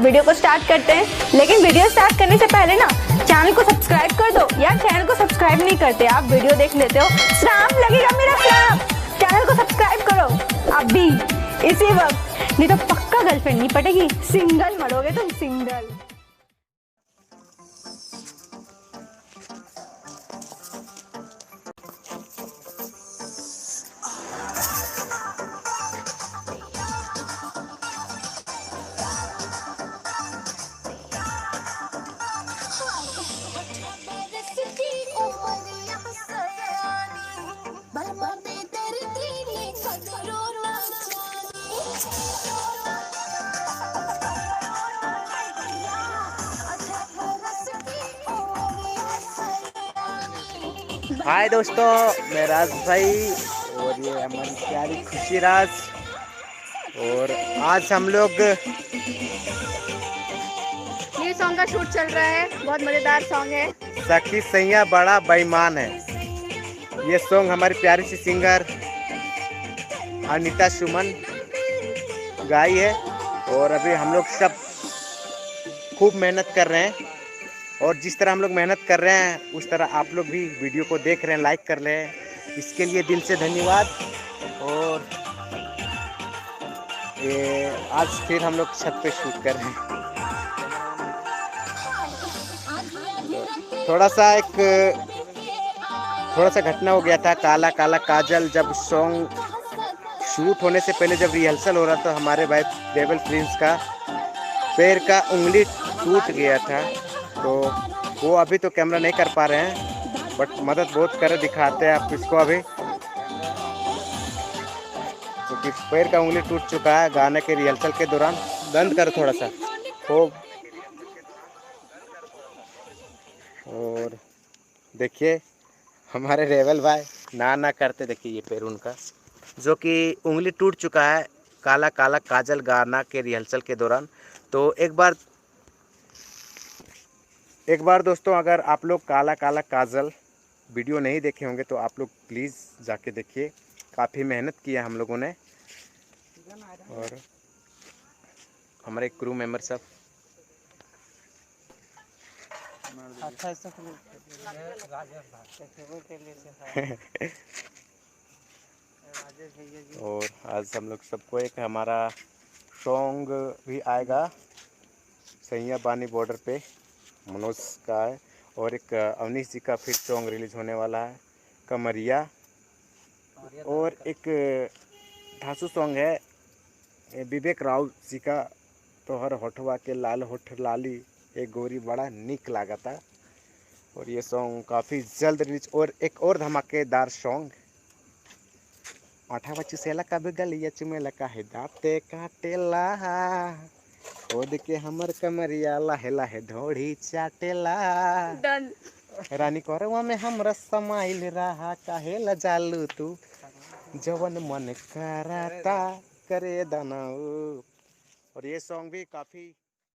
Video को start करते हैं। लेकिन वीडियो स्टार्ट करने से पहले ना चैनल को सब्सक्राइब कर दो। यार चैनल को सब्सक्राइब नहीं करते, आप वीडियो देख लेते हो, श्राप लगेगा मेरा श्राप। चैनल को सब्सक्राइब करो अभी इसी वक्त, नहीं तो पक्का गर्लफ्रेंड नहीं पटेगी, सिंगल मरोगे तुम, सिंगल। हाय दोस्तों, मैं राज भाई और ये हमारी प्यारी खुशी राज। और आज हम लोग न्यू सॉन्ग का शूट चल रहा है, बहुत मजेदार सॉन्ग है। सखी सैया बड़ा बेईमान है। ये सॉन्ग हमारी प्यारी सी सिंगर अनीता सुमन गाई है। और अभी हम लोग सब खूब मेहनत कर रहे हैं, और जिस तरह हम लोग मेहनत कर रहे हैं उस तरह आप लोग भी वीडियो को देख रहे हैं, लाइक कर रहे हैं, इसके लिए दिल से धन्यवाद। और ये आज फिर हम लोग छत पे शूट कर रहे हैं। थोड़ा सा घटना हो गया था, काला काला काजल। जब सॉन्ग शूट होने से पहले जब रिहर्सल हो रहा था, हमारे भाई देवल प्रिंस का पैर का उंगली टूट गया था। तो वो अभी तो कैमरा नहीं कर पा रहे हैं, बट मदद बहुत करे दिखाते हैं आप इसको अभी, क्योंकि पैर का उंगली टूट चुका है गाने के रिहर्सल के दौरान। बंद करो थोड़ा सा हो। और देखिए हमारे रेवल भाई ना करते, देखिए ये पैर उनका जो कि उंगली टूट चुका है काला काला काजल गाना के रिहर्सल के दौरान। तो एक बार दोस्तों, अगर आप लोग काला काला काजल वीडियो नहीं देखे होंगे तो आप लोग प्लीज़ जाके देखिए। काफ़ी मेहनत किया हम लोगों ने, और हमारे क्रू मेंबर सब। और आज हम लोग सबको एक हमारा सॉन्ग भी आएगा सैया बानी बॉर्डर पे, मनोज का है। और एक अवनीश जी का फिर सॉन्ग रिलीज होने वाला है, कमरिया। और एक धांसू सॉन्ग है विवेक राव जी का, तोहर होठवा के लाल होठ लाली एक गोरी बड़ा निक लागता। और ये सॉन्ग काफ़ी जल्द रिलीज। और एक और धमाकेदार सॉन्ग, आठा बच्ची सेला का गलिया चुमेला का है दाते काटेला, खोद के हमर कमरिया लाहे लाहे ढोड़ी चाटेला। रानी करवा में हमरा समाइल रहा, काहे ला जालू तू जवन मन कराता करे दाना। और ये सॉन्ग भी काफ़ी